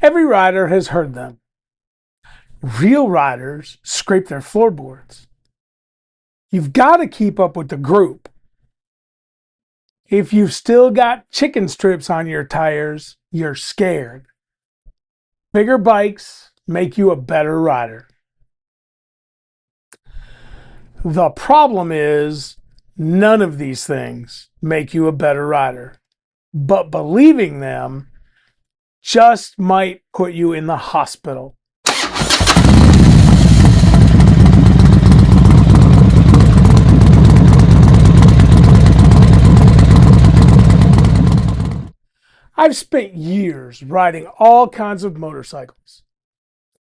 Every rider has heard them. Real riders scrape their floorboards. You've got to keep up with the group. If you've still got chicken strips on your tires, you're scared. Bigger bikes make you a better rider. The problem is, none of these things make you a better rider, but believing them just might put you in the hospital. I've spent years riding all kinds of motorcycles,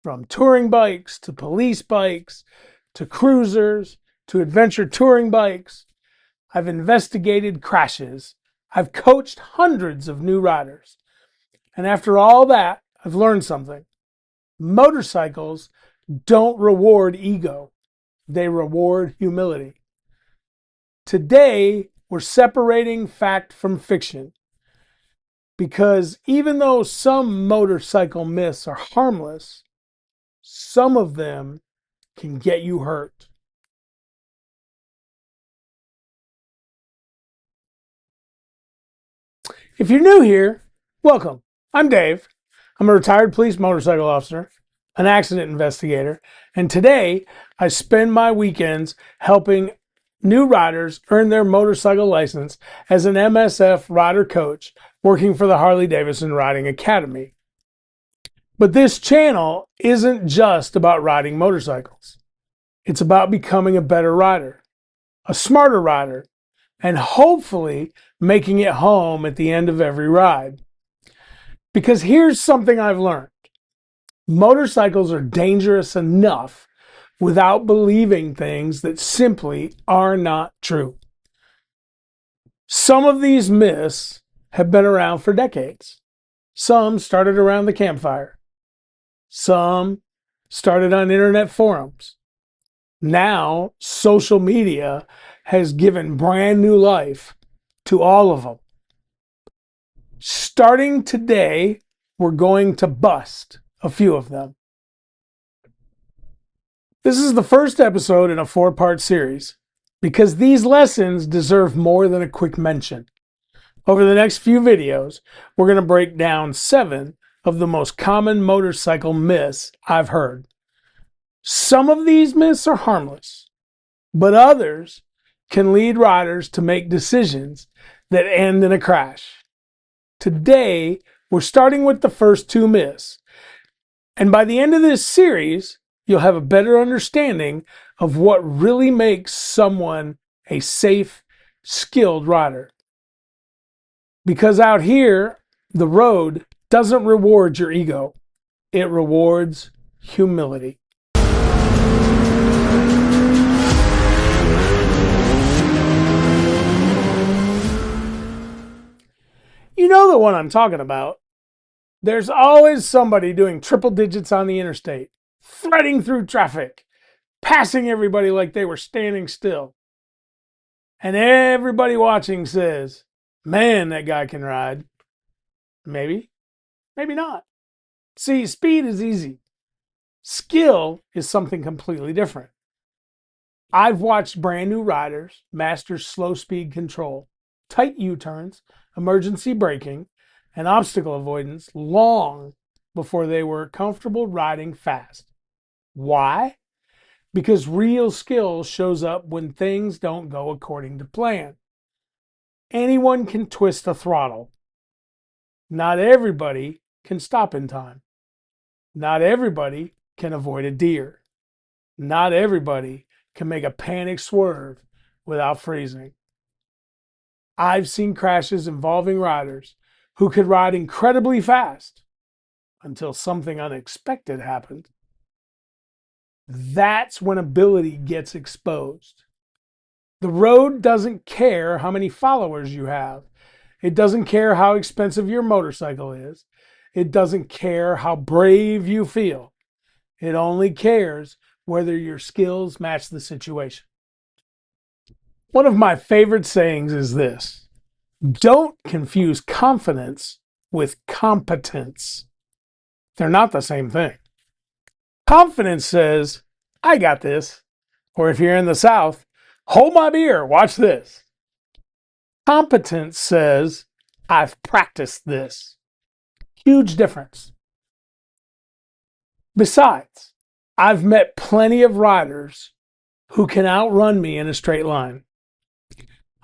from touring bikes to police bikes to cruisers to adventure touring bikes. I've investigated crashes. I've coached hundreds of new riders. And after all that, I've learned something. Motorcycles don't reward ego. They reward humility. Today, we're separating fact from fiction. Because even though some motorcycle myths are harmless, some of them can get you hurt. If you're new here, welcome. I'm Dave. I'm a retired police motorcycle officer, an accident investigator, and today I spend my weekends helping new riders earn their motorcycle license as an MSF RiderCoach working for the Harley-Davidson Riding Academy. But this channel isn't just about riding motorcycles. It's about becoming a better rider, a smarter rider, and hopefully making it home at the end of every ride. Because here's something I've learned. Motorcycles are dangerous enough without believing things that simply are not true. Some of these myths have been around for decades. Some started around the campfire. Some started on internet forums. Now, social media has given brand new life to all of them. Starting today, we're going to bust a few of them. This is the first episode in a 4-part series because these lessons deserve more than a quick mention. Over the next few videos, we're going to break down 7 of the most common motorcycle myths I've heard. Some of these myths are harmless, but others can lead riders to make decisions that end in a crash. Today, we're starting with the first 2 myths, and by the end of this series, you'll have a better understanding of what really makes someone a safe, skilled rider. Because out here, the road doesn't reward your ego. It rewards humility. You know the one I'm talking about. There's always somebody doing triple digits on the interstate, threading through traffic, passing everybody like they were standing still. And everybody watching says, man, that guy can ride. Maybe, maybe not. See, speed is easy. Skill is something completely different. I've watched brand new riders master slow speed control, tight U-turns, emergency braking, and obstacle avoidance long before they were comfortable riding fast. Why? Because real skill shows up when things don't go according to plan. Anyone can twist a throttle. Not everybody can stop in time. Not everybody can avoid a deer. Not everybody can make a panic swerve without freezing. I've seen crashes involving riders who could ride incredibly fast until something unexpected happened. That's when ability gets exposed. The road doesn't care how many followers you have. It doesn't care how expensive your motorcycle is. It doesn't care how brave you feel. It only cares whether your skills match the situation. One of my favorite sayings is this: don't confuse confidence with competence. They're not the same thing. Confidence says, I got this. Or if you're in the South, hold my beer, watch this. Competence says, I've practiced this. Huge difference. Besides, I've met plenty of riders who can outrun me in a straight line.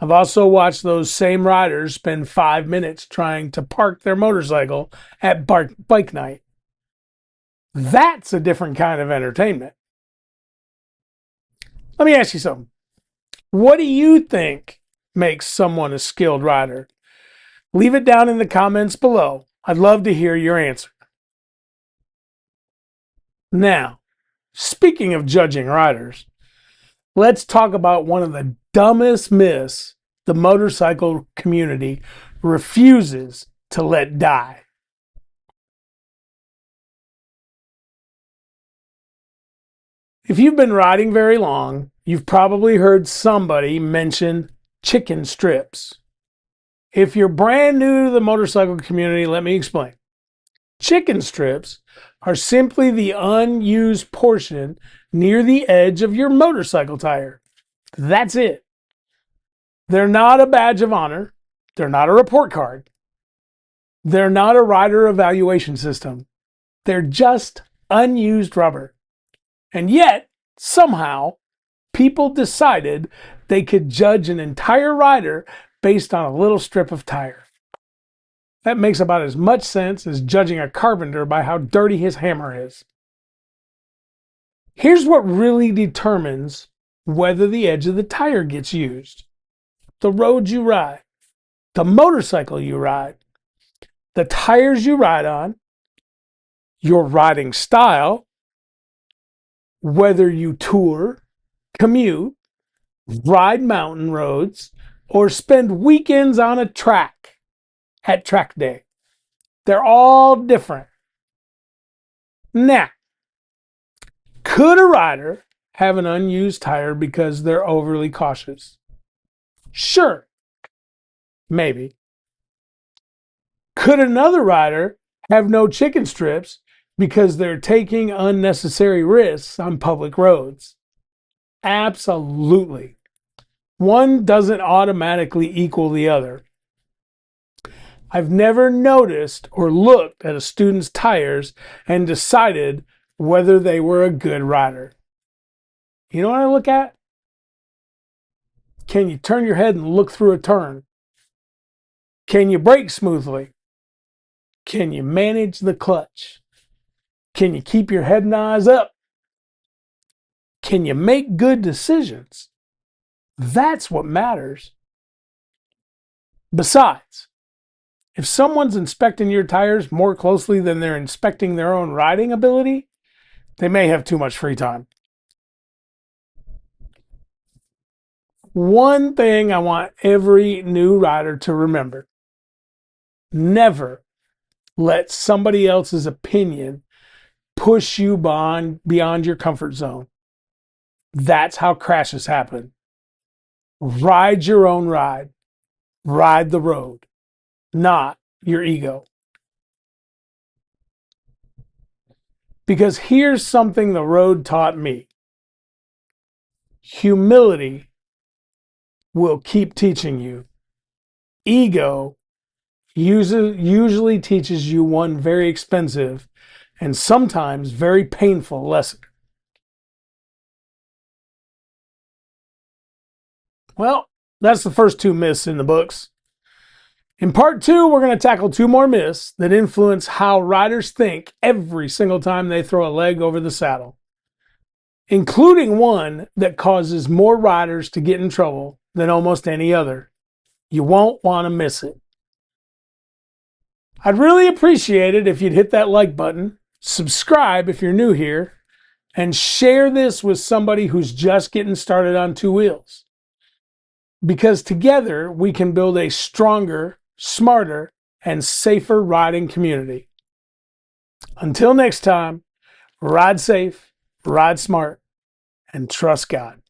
I've also watched those same riders spend 5 minutes trying to park their motorcycle at bike night. That's a different kind of entertainment. Let me ask you something. What do you think makes someone a skilled rider? Leave it down in the comments below. I'd love to hear your answer. Now, speaking of judging riders, let's talk about one of the dumbest myths the motorcycle community refuses to let die. If you've been riding very long, you've probably heard somebody mention chicken strips. If you're brand new to the motorcycle community, let me explain. Chicken strips are simply the unused portion near the edge of your motorcycle tire. That's it. They're not a badge of honor. They're not a report card. They're not a rider evaluation system. They're just unused rubber. And yet, somehow, people decided they could judge an entire rider based on a little strip of tire. That makes about as much sense as judging a carpenter by how dirty his hammer is. Here's what really determines whether the edge of the tire gets used. The road you ride, the motorcycle you ride, the tires you ride on, your riding style, whether you tour, commute, ride mountain roads, or spend weekends on a track at track day. They're all different. Now, could a rider have an unused tire because they're overly cautious? Sure, maybe. Could another rider have no chicken strips because they're taking unnecessary risks on public roads? Absolutely. One doesn't automatically equal the other. I've never noticed or looked at a student's tires and decided whether they were a good rider. You know what I look at? Can you turn your head and look through a turn? Can you brake smoothly? Can you manage the clutch? Can you keep your head and eyes up? Can you make good decisions? That's what matters. Besides, if someone's inspecting your tires more closely than they're inspecting their own riding ability, they may have too much free time. One thing I want every new rider to remember: never let somebody else's opinion push you beyond your comfort zone. That's how crashes happen. Ride your own ride. Ride the road, not your ego. Because here's something the road taught me. Humility will keep teaching you. Ego usually teaches you one very expensive and sometimes very painful lesson. Well, that's the first two myths in the books. In part 2, we're going to tackle 2 more myths that influence how riders think every single time they throw a leg over the saddle, including one that causes more riders to get in trouble than almost any other. You won't want to miss it. I'd really appreciate it if you'd hit that like button, subscribe if you're new here, and share this with somebody who's just getting started on 2 wheels. Because together we can build a stronger, smarter, and safer riding community. Until next time, ride safe, ride smart, and trust God.